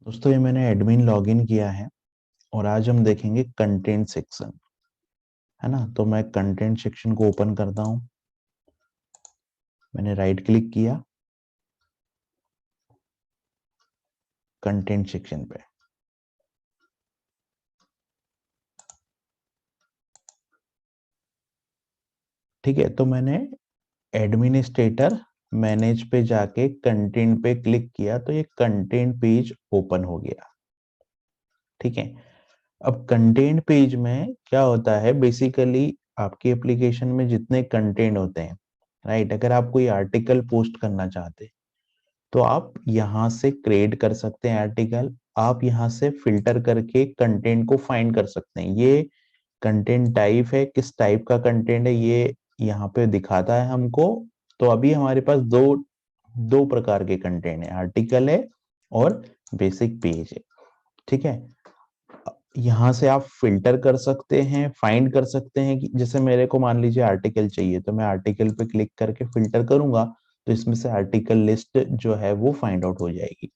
दोस्तों ये मैंने एडमिन लॉगिन किया है और आज हम देखेंगे कंटेंट सेक्शन, है ना। तो मैं कंटेंट सेक्शन को ओपन करता हूं। मैंने राइट क्लिक किया कंटेंट सेक्शन पे। ठीक है, तो मैंने एडमिनिस्ट्रेटर मैनेज पे जाके कंटेंट पे क्लिक किया तो ये कंटेंट पेज ओपन हो गया। ठीक है, अब कंटेंट पेज में क्या होता है, बेसिकली आपकी एप्लीकेशन में जितने कंटेंट होते हैं, राइट। अगर आप कोई आर्टिकल पोस्ट करना चाहते हैं तो आप यहाँ से क्रिएट कर सकते हैं आर्टिकल। आप यहाँ से फिल्टर करके कंटेंट को फाइंड कर सकते हैं। ये कंटेंट टाइप है, किस टाइप का कंटेंट है ये यहाँ पे दिखाता है हमको। तो अभी हमारे पास दो दो प्रकार के कंटेंट है, आर्टिकल है और बेसिक पेज है। ठीक है, यहाँ से आप फिल्टर कर सकते हैं, फाइंड कर सकते हैं कि जैसे मेरे को मान लीजिए आर्टिकल चाहिए तो मैं आर्टिकल पे क्लिक करके फिल्टर करूंगा तो इसमें से आर्टिकल लिस्ट जो है वो फाइंड आउट हो जाएगी।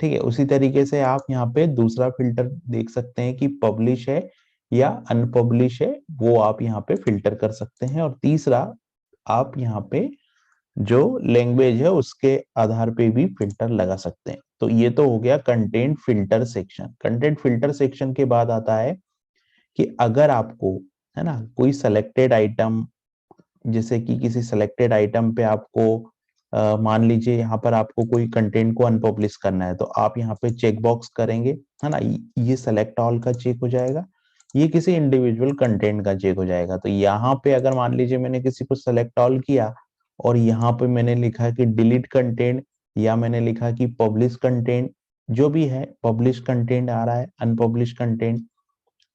ठीक है, उसी तरीके से आप यहाँ पे दूसरा फिल्टर देख सकते हैं कि पब्लिश है या अनपब्लिश है, वो आप यहाँ पे फिल्टर कर सकते हैं। और तीसरा, आप यहाँ पे जो लैंग्वेज है उसके आधार पे भी फिल्टर लगा सकते हैं। तो ये तो हो गया content filter section. Content filter section के बाद आता है कि अगर आपको, है ना, कोई सिलेक्टेड आइटम, जैसे कि किसी सिलेक्टेड आइटम पे आपको मान लीजिए यहाँ पर आपको कोई कंटेंट को अनपब्लिश करना है तो आप यहाँ पे चेक बॉक्स करेंगे, है ना। ये सेलेक्ट ऑल का चेक हो जाएगा, ये किसी इंडिविजुअल कंटेंट का चेक हो जाएगा। तो यहाँ पे अगर मान लीजिए मैंने किसी को सेलेक्ट ऑल किया और यहाँ पे मैंने लिखा कि डिलीट कंटेंट या मैंने लिखा कि पब्लिश कंटेंट, जो भी है, पब्लिश कंटेंट आ रहा है, अनपब्लिश कंटेंट,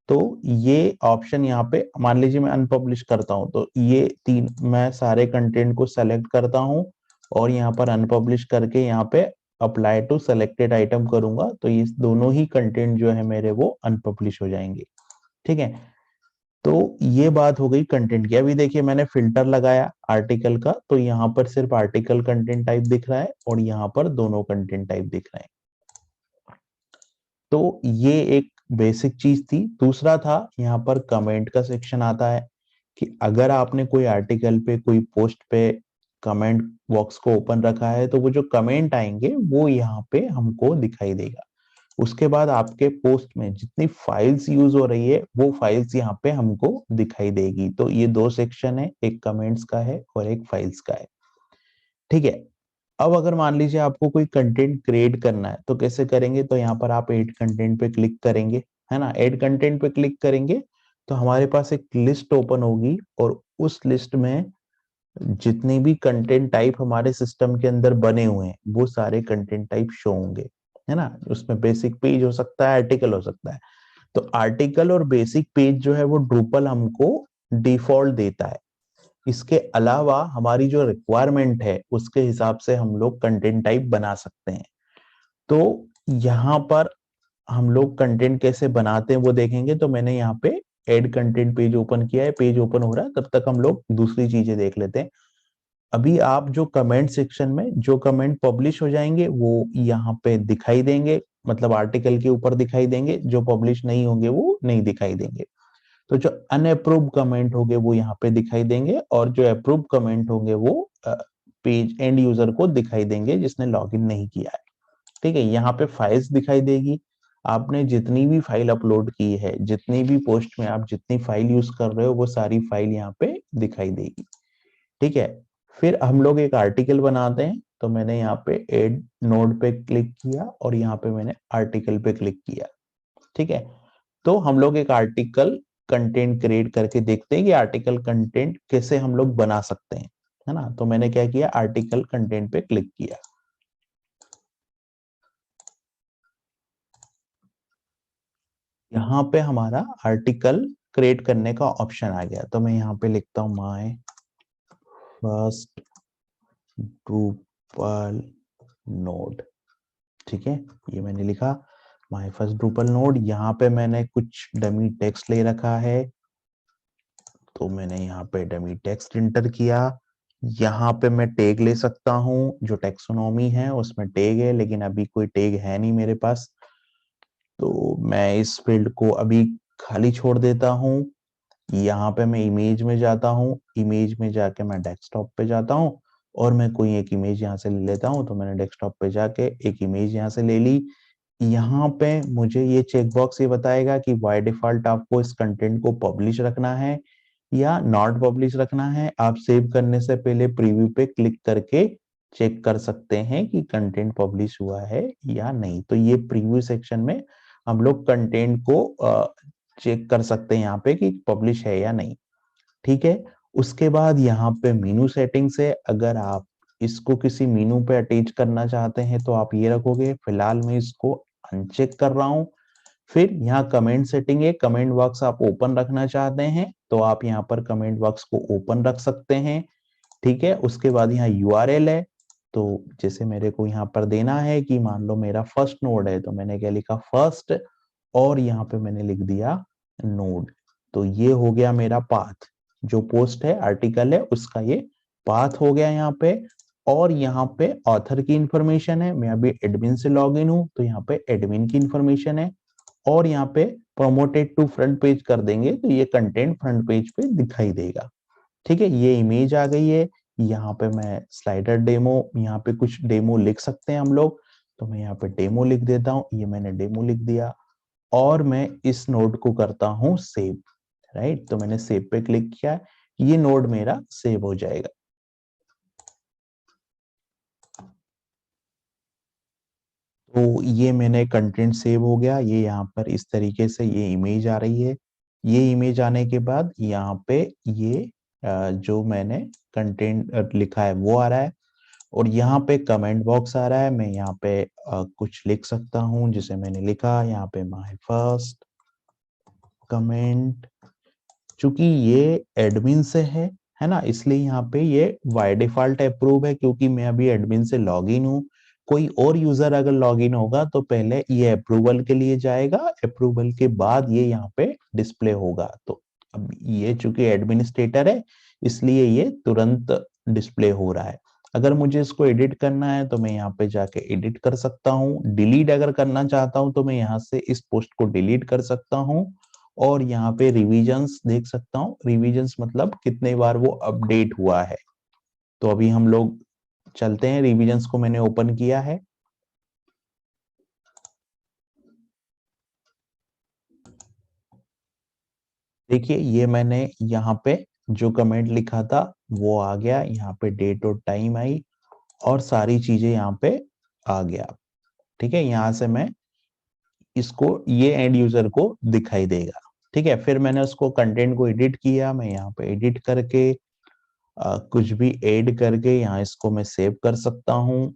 तो ये ऑप्शन यहाँ पे मान लीजिए मैं अनपब्लिश करता हूं तो ये तीन, मैं सारे कंटेंट को सेलेक्ट करता हूं और यहाँ पर अनपब्लिश करके यहाँ पे अप्लाई टू सेलेक्टेड आइटम करूंगा तो ये दोनों ही कंटेंट जो है मेरे वो अनपब्लिश हो जाएंगे। ठीक है, तो ये बात हो गई कंटेंट की। अभी देखिए मैंने फिल्टर लगाया आर्टिकल का तो यहाँ पर सिर्फ आर्टिकल कंटेंट टाइप दिख रहा है और यहाँ पर दोनों कंटेंट टाइप दिख रहे हैं। तो ये एक बेसिक चीज थी। दूसरा था यहाँ पर कमेंट का सेक्शन आता है कि अगर आपने कोई आर्टिकल पे, कोई पोस्ट पे कमेंट बॉक्स को ओपन रखा है तो वो जो कमेंट आएंगे वो यहाँ पे हमको दिखाई देगा। उसके बाद आपके पोस्ट में जितनी फाइल्स यूज हो रही है वो फाइल्स यहाँ पे हमको दिखाई देगी। तो ये दो सेक्शन है, एक कमेंट्स का है और एक फाइल्स का है। ठीक है, अब अगर मान लीजिए आपको कोई कंटेंट क्रिएट करना है तो कैसे करेंगे, तो यहाँ पर आप ऐड कंटेंट पे क्लिक करेंगे, है ना। ऐड कंटेंट पे क्लिक करेंगे तो हमारे पास एक लिस्ट ओपन होगी और उस लिस्ट में जितने भी कंटेंट टाइप हमारे सिस्टम के अंदर बने हुए हैं वो सारे कंटेंट टाइप शो होंगे, है ना। उसमें बेसिक पेज हो सकता है, आर्टिकल हो सकता है। तो आर्टिकल और बेसिक पेज जो है वो ड्रूपल हमको डिफॉल्ट देता है। इसके अलावा हमारी जो रिक्वायरमेंट है उसके हिसाब से हम लोग कंटेंट टाइप बना सकते हैं। तो यहाँ पर हम लोग कंटेंट कैसे बनाते हैं वो देखेंगे। तो मैंने यहाँ पे एड कंटेंट पेज ओपन किया है, पेज ओपन हो रहा है, तब तक हम लोग दूसरी चीजें देख लेते हैं। अभी आप जो कमेंट सेक्शन में जो कमेंट पब्लिश हो जाएंगे वो यहाँ पे दिखाई देंगे, मतलब आर्टिकल के ऊपर दिखाई देंगे। जो पब्लिश नहीं होंगे वो नहीं दिखाई देंगे। तो जो अनअप्रूव कमेंट होंगे वो यहाँ पे दिखाई देंगे और जो अप्रूव कमेंट होंगे वो पेज एंड यूजर को दिखाई देंगे जिसने लॉगिन नहीं किया है। ठीक है, यहाँ पे फाइल्स दिखाई देगी। आपने जितनी भी फाइल अपलोड की है, जितनी भी पोस्ट में आप जितनी फाइल यूज कर रहे हो वो सारी फाइल यहाँ पे दिखाई देगी। ठीक है, फिर हम लोग एक आर्टिकल बनाते हैं। तो मैंने यहाँ पे एड नोड पे क्लिक किया और यहाँ पे मैंने आर्टिकल पे क्लिक किया। ठीक है, तो हम लोग एक आर्टिकल कंटेंट क्रिएट करके देखते हैं कि आर्टिकल कंटेंट कैसे हम लोग बना सकते हैं, है ना। तो मैंने क्या किया, आर्टिकल कंटेंट पे क्लिक किया। यहाँ पे हमारा आर्टिकल क्रिएट करने का ऑप्शन आ गया। तो मैं यहाँ पे लिखता हूँ माय फर्स्ट ड्रूपल नोड। ठीक है, ये मैंने लिखा माय फर्स्ट ड्रूपल नोड। यहाँ पे मैंने कुछ डमी टेक्स्ट ले रखा है तो मैंने यहाँ पे डमी टेक्स्ट इंटर किया। यहाँ पे मैं टैग ले सकता हूँ, जो टेक्सोनॉमी है उसमें टैग है, लेकिन अभी कोई टैग है नहीं मेरे पास। तो मैं इस फील्ड को अभी खाली छोड़ देता हूँ। यहाँ पे मैं इमेज में जाता हूँ, इमेज में जाके मैं डेस्कटॉप पे जाता हूँ और मैं कोई एक इमेज यहाँ से ले लेता हूँ। तो मैंने डेस्कटॉप पे जाके एक इमेज यहाँ से ले ली। यहाँ पे मुझे ये चेकबॉक्स ये बताएगा कि बाय डिफॉल्ट आपको इस कंटेंट को पब्लिश रखना है या नॉट पब्लिश रखना है। आप सेव करने से पहले प्रीव्यू पे क्लिक करके चेक कर सकते हैं कि कंटेंट पब्लिश हुआ है या नहीं। तो ये प्रीव्यू सेक्शन में हम लोग कंटेंट को चेक कर सकते हैं यहाँ पे कि पब्लिश है या नहीं। ठीक है। उसके बाद यहाँ पे मेनू सेटिंग्स है। अगर आप इसको किसी मेनू पे अटैच करना चाहते हैं तो आप ये रखोगे। फिलहाल मैं इसको अनचेक कर रहा हूँ। फिर यहाँ कमेंट सेटिंग है। कमेंट बॉक्स आप ओपन रखना चाहते हैं तो आप यहाँ पर कमेंट बॉक्स को ओपन रख सकते हैं। ठीक है। उसके बाद यहाँ यूआरएल है। तो जैसे मेरे को यहाँ पर देना है कि मान लो मेरा फर्स्ट नोड है तो मैंने क्या लिखा, फर्स्ट, और यहाँ पे मैंने लिख दिया नोड। तो ये हो गया मेरा पाथ। जो पोस्ट है, आर्टिकल है, उसका ये पाथ हो गया यहाँ पे। और यहाँ पे ऑथर की इंफॉर्मेशन है। मैं अभी एडमिन से लॉग इन हूँ तो यहाँ पे एडमिन की इंफॉर्मेशन है। और यहाँ पे प्रमोटेड टू फ्रंट पेज कर देंगे तो ये कंटेंट फ्रंट पेज पे दिखाई देगा। ठीक है। ये इमेज आ गई है। यहाँ पे मैं स्लाइडर डेमो, यहाँ पे कुछ डेमो लिख सकते हैं हम लोग। तो मैं यहाँ पे डेमो लिख देता हूँ। ये मैंने डेमो लिख दिया और मैं इस नोड को करता हूँ सेव। राइट। तो मैंने सेव पे क्लिक किया, ये नोड मेरा सेव हो जाएगा। तो ये मैंने कंटेंट सेव हो गया। ये यहाँ पर इस तरीके से ये इमेज आ रही है। ये इमेज आने के बाद यहाँ पे ये जो मैंने कंटेंट लिखा है वो आ रहा है। और यहाँ पे कमेंट बॉक्स आ रहा है। मैं यहाँ पे कुछ लिख सकता हूँ जिसे मैंने लिखा यहाँ पे, माय फर्स्ट कमेंट। चूंकि ये एडमिन से है ना, इसलिए यहाँ पे ये बाय डिफॉल्ट अप्रूव है क्योंकि मैं अभी एडमिन से लॉगिन हूँ। कोई और यूजर अगर लॉगिन होगा तो पहले ये अप्रूवल के लिए जाएगा, अप्रूवल के बाद ये यहाँ पे डिस्प्ले होगा। तो अब ये चूंकि एडमिनिस्ट्रेटर है इसलिए ये तुरंत डिस्प्ले हो रहा है। अगर मुझे इसको एडिट करना है तो मैं यहाँ पे जाके एडिट कर सकता हूँ। डिलीट अगर करना चाहता हूँ तो मैं यहाँ से इस पोस्ट को डिलीट कर सकता हूँ। और यहाँ पे रिविजन्स देख सकता हूँ। रिविजन्स मतलब कितने बार वो अपडेट हुआ है। तो अभी हम लोग चलते हैं, रिविजन्स को मैंने ओपन किया है। देखिए ये मैंने यहाँ पे जो कमेंट लिखा था वो आ गया। यहाँ पे डेट और टाइम आई और सारी चीजें यहाँ पे आ गया। ठीक है। यहाँ से मैं इसको, ये एंड यूजर को दिखाई देगा। ठीक है। फिर मैंने उसको कंटेंट को एडिट किया। मैं यहाँ पे एडिट करके कुछ भी ऐड करके यहाँ इसको मैं सेव कर सकता हूँ।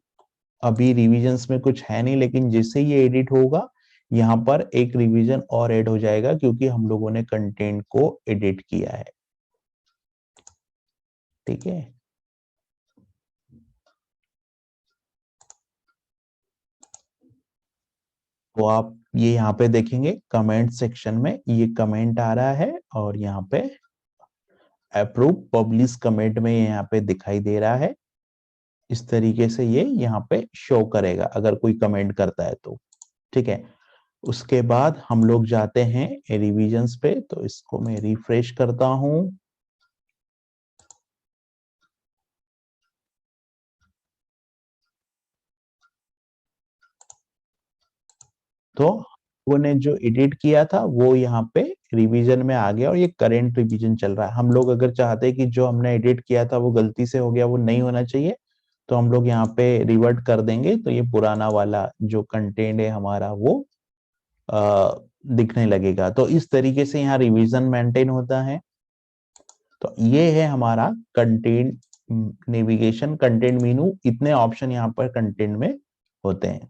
अभी रिविजन्स में कुछ है नहीं, लेकिन जैसे ये एडिट होगा यहाँ पर एक रिवीजन और ऐड हो जाएगा क्योंकि हम लोगों ने कंटेंट को एडिट किया है। ठीक है। तो आप ये यहाँ पे देखेंगे कमेंट सेक्शन में ये कमेंट आ रहा है और यहाँ पे अप्रूव पब्लिश कमेंट में यहाँ पे दिखाई दे रहा है। इस तरीके से ये यहाँ पे शो करेगा अगर कोई कमेंट करता है तो। ठीक है। उसके बाद हम लोग जाते हैं रिविजन्स पे। तो इसको मैं रिफ्रेश करता हूं। तो वो ने जो एडिट किया था वो यहाँ पे रिवीजन में आ गया और ये करंट रिवीजन चल रहा है। हम लोग अगर चाहते हैं कि जो हमने एडिट किया था वो गलती से हो गया, वो नहीं होना चाहिए, तो हम लोग यहाँ पे रिवर्ट कर देंगे तो ये पुराना वाला जो कंटेंट है हमारा वो दिखने लगेगा। तो इस तरीके से यहाँ रिवीजन मेंटेन होता है। तो ये है हमारा कंटेंट नेविगेशन, कंटेंट मेनू। इतने ऑप्शन यहाँ पर कंटेंट में होते हैं।